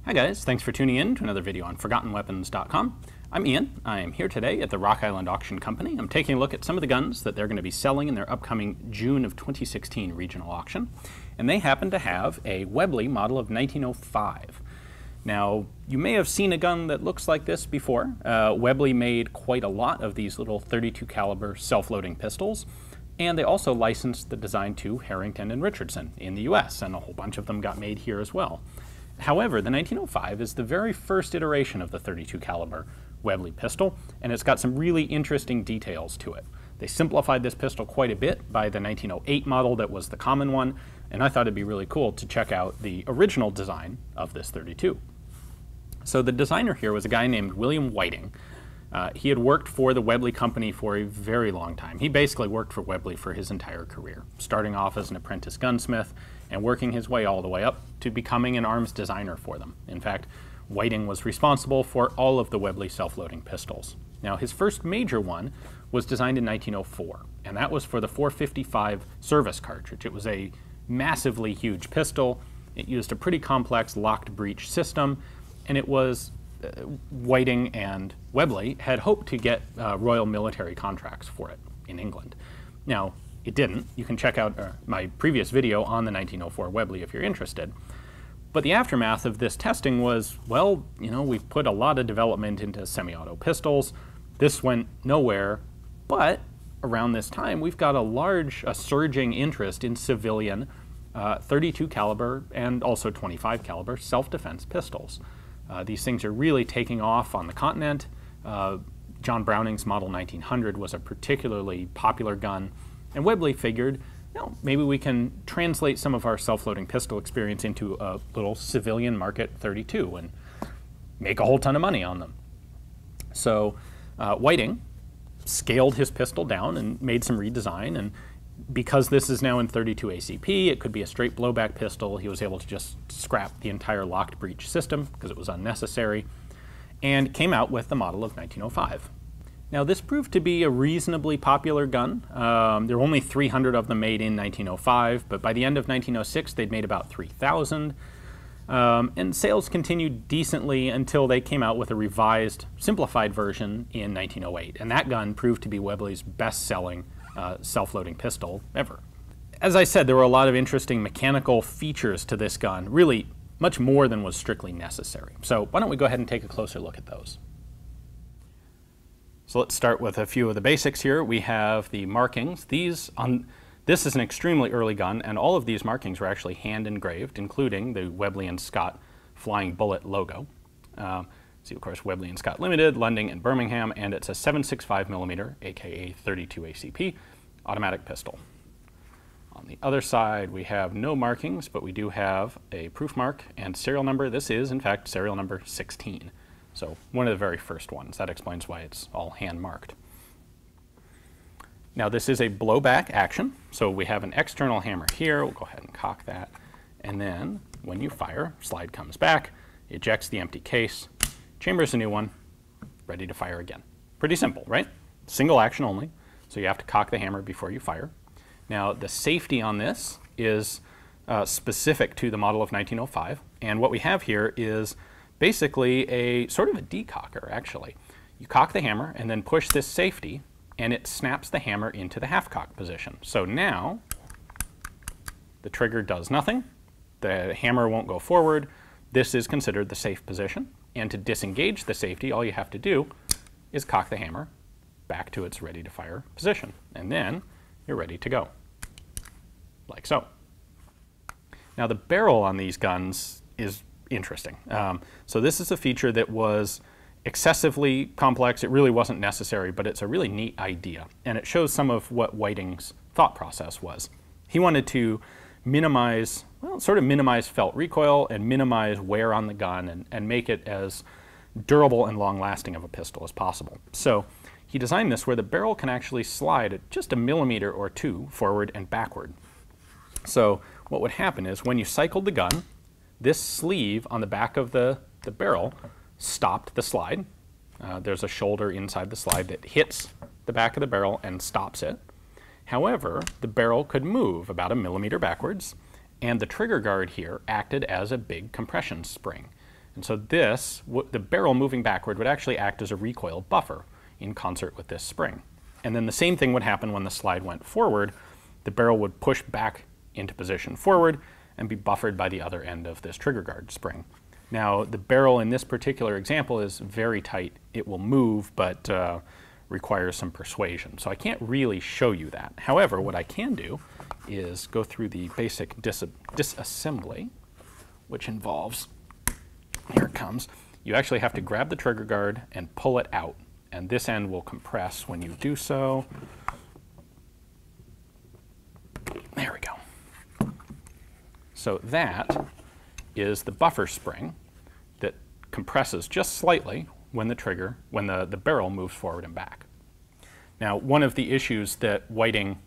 Hi guys, thanks for tuning in to another video on ForgottenWeapons.com. I'm Ian. I am here today at the Rock Island Auction Company. I'm taking a look at some of the guns that they're going to be selling in their upcoming June of 2016 regional auction. And they happen to have a Webley model of 1905. Now, you may have seen a gun that looks like this before. Webley made quite a lot of these little 32 caliber self-loading pistols. And they also licensed the design to Harrington and Richardson in the US, and a whole bunch of them got made here as well. However, the 1905 is the very first iteration of the 32 caliber Webley pistol, and it's got some really interesting details to it. They simplified this pistol quite a bit by the 1908 model that was the common one, and I thought it'd be really cool to check out the original design of this 32. So the designer here was a guy named William Whiting. He had worked for the Webley company for a very long time. He basically worked for Webley for his entire career, starting off as an apprentice gunsmith and working his way all the way up to becoming an arms designer for them. In fact, Whiting was responsible for all of the Webley self-loading pistols. Now, his first major one was designed in 1904, and that was for the 455 service cartridge. It was a massively huge pistol. It used a pretty complex locked breech system, and it was Whiting and Webley had hoped to get Royal military contracts for it in England. Now, it didn't. You can check out my previous video on the 1904 Webley if you're interested. But the aftermath of this testing was, well, you know, we've put a lot of development into semi-auto pistols. This went nowhere, but around this time we've got a surging interest in civilian 32 caliber and also 25 caliber self-defense pistols. These things are really taking off on the continent. John Browning's Model 1900 was a particularly popular gun, and Webley figured, you know, maybe we can translate some of our self-loading pistol experience into a little civilian market 32 and make a whole ton of money on them. So Whiting scaled his pistol down and made some redesign, and because this is now in 32 ACP, it could be a straight blowback pistol. He was able to just scrap the entire locked breech system because it was unnecessary, and came out with the model of 1905. Now, this proved to be a reasonably popular gun. There were only 300 of them made in 1905, but by the end of 1906, they'd made about 3,000. And sales continued decently until they came out with a revised, simplified version in 1908. And that gun proved to be Webley's best-selling self-loading pistol ever. As I said, there were a lot of interesting mechanical features to this gun, really much more than was strictly necessary. So why don't we go ahead and take a closer look at those. So let's start with a few of the basics here. We have the markings. This is an extremely early gun, and all of these markings were actually hand engraved, including the Webley and Scott Flying Bullet logo. See, of course, Webley and Scott Limited, London and Birmingham, and it's a 7.65mm, aka 32 ACP, automatic pistol. On the other side, we have no markings, but we do have a proof mark and serial number. This is, in fact, serial number 16. So one of the very first ones. That explains why it's all hand marked. Now, this is a blowback action. So we have an external hammer here. We'll go ahead and cock that. And then when you fire, slide comes back, ejects the empty case, chambers a new one, ready to fire again. Pretty simple, right? Single action only. So you have to cock the hammer before you fire. Now, the safety on this is specific to the model of 1905. And what we have here is basically a sort of a decocker, actually. You cock the hammer and then push this safety, and it snaps the hammer into the half-cock position. So now the trigger does nothing. The hammer won't go forward. This is considered the safe position. And to disengage the safety, all you have to do is cock the hammer back to its ready-to-fire position. And then you're ready to go, like so. Now, the barrel on these guns is interesting. So this is a feature that was excessively complex. It really wasn't necessary, but it's a really neat idea. And it shows some of what Whiting's thought process was. He wanted to minimize, well, sort of minimize felt recoil and minimize wear on the gun and make it as durable and long-lasting of a pistol as possible. So he designed this where the barrel can actually slide at just a millimeter or two forward and backward. So what would happen is when you cycled the gun, this sleeve on the back of the barrel stopped the slide. There's a shoulder inside the slide that hits the back of the barrel and stops it. However, the barrel could move about a millimeter backwards, and the trigger guard here acted as a big compression spring. And so this, the barrel moving backward would actually act as a recoil buffer in concert with this spring. And then the same thing would happen when the slide went forward. The barrel would push back into position forward and be buffered by the other end of this trigger guard spring. Now, the barrel in this particular example is very tight. It will move, but requires some persuasion. So I can't really show you that. However, what I can do is go through the basic disassembly, which involves, here it comes, you actually have to grab the trigger guard and pull it out. And this end will compress when you do so. There we go. So that is the buffer spring that compresses just slightly when the barrel moves forward and back. Now, one of the issues that Whiting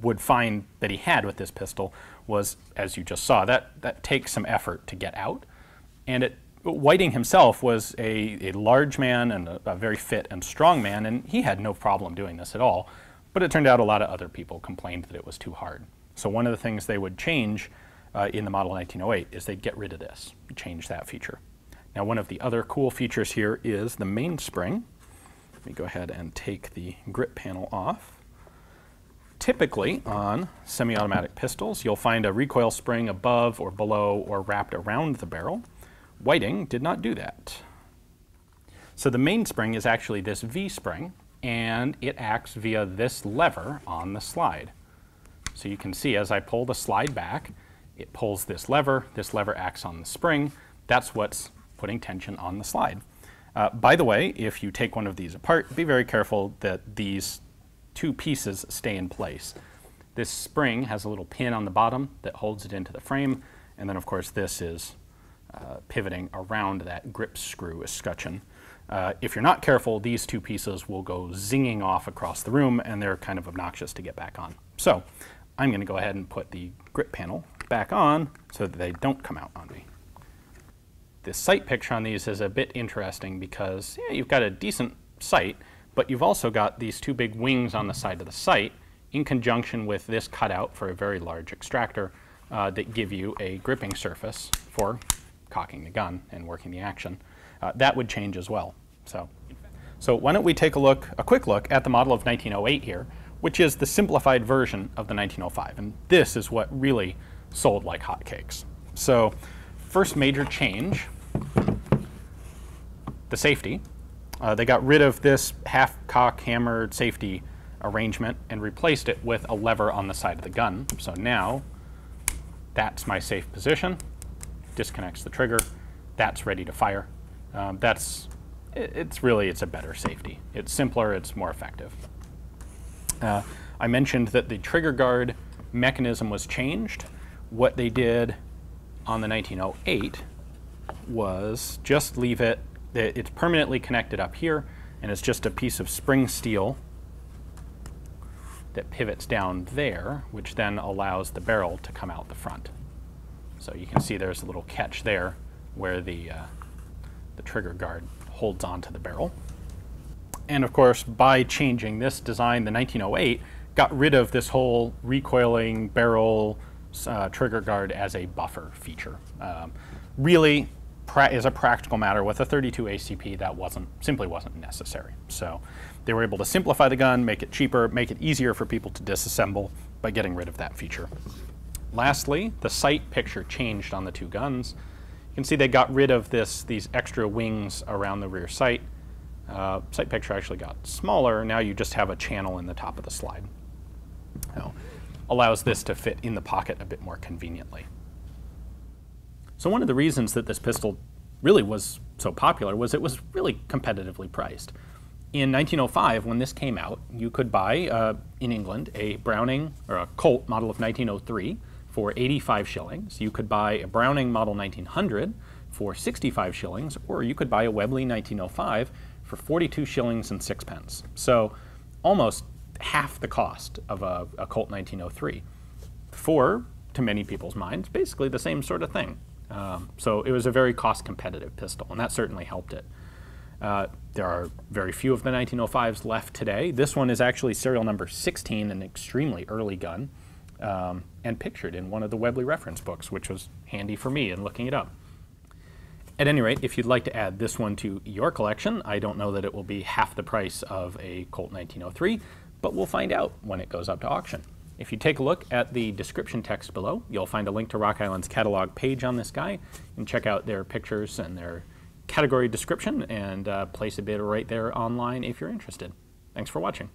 would find that he had with this pistol was, as you just saw, that takes some effort to get out. And Whiting himself was a large man and a very fit and strong man, and he had no problem doing this at all. But it turned out a lot of other people complained that it was too hard. So one of the things they would change in the model 1908 is they'd get rid of this, change that feature. Now, one of the other cool features here is the mainspring. Let me go ahead and take the grip panel off. Typically on semi-automatic pistols, you'll find a recoil spring above or below or wrapped around the barrel. Whiting did not do that. So the mainspring is actually this V-spring, and it acts via this lever on the slide. So you can see as I pull the slide back, it pulls this lever acts on the spring. That's what's putting tension on the slide. By the way, if you take one of these apart, be very careful that these two pieces stay in place. This spring has a little pin on the bottom that holds it into the frame, and then of course this is pivoting around that grip screw escutcheon. If you're not careful, these two pieces will go zinging off across the room, and they're kind of obnoxious to get back on. So I'm going to go ahead and put the grip panel back on so that they don't come out on me. This sight picture on these is a bit interesting because you've got a decent sight, but you've also got these two big wings on the side of the sight in conjunction with this cutout for a very large extractor that give you a gripping surface for cocking the gun and working the action. That would change as well. So why don't we take a quick look at the model of 1908 here, which is the simplified version of the 1905. And this is what really sold like hotcakes. So first major change, the safety. They got rid of this half-cock hammered safety arrangement and replaced it with a lever on the side of the gun. So now that's my safe position, disconnects the trigger, that's ready to fire. It's a better safety. It's simpler, it's more effective. I mentioned that the trigger guard mechanism was changed. What they did on the 1908 was just leave it's permanently connected up here, and it's just a piece of spring steel that pivots down there, which then allows the barrel to come out the front. So you can see there's a little catch there where the trigger guard holds onto the barrel. And of course, by changing this design, the 1908 got rid of this whole recoiling barrel trigger guard as a buffer feature. Really, as a practical matter, with a 32 ACP, that simply wasn't necessary. So they were able to simplify the gun, make it cheaper, make it easier for people to disassemble by getting rid of that feature. Lastly, the sight picture changed on the two guns. You can see they got rid of these extra wings around the rear sight. Sight picture actually got smaller. Now you just have a channel in the top of the slide. Now, allows this to fit in the pocket a bit more conveniently. So one of the reasons that this pistol really was so popular was it was really competitively priced. In 1905, when this came out, you could buy, in England, a Browning or a Colt model of 1903 for 85 shillings. You could buy a Browning model 1900 for 65 shillings, or you could buy a Webley 1905 for 42 shillings and 6 pence. So almost half the cost of a Colt 1903 for, to many people's minds, basically the same sort of thing. So it was a very cost competitive pistol, and that certainly helped it. There are very few of the 1905s left today. This one is actually serial number 16, an extremely early gun, and pictured in one of the Webley reference books, which was handy for me in looking it up. At any rate, if you'd like to add this one to your collection, I don't know that it will be half the price of a Colt 1903, but we'll find out when it goes up to auction. If you take a look at the description text below, you'll find a link to Rock Island's catalog page on this guy, and check out their pictures and their category description and place a bid right there online if you're interested. Thanks for watching.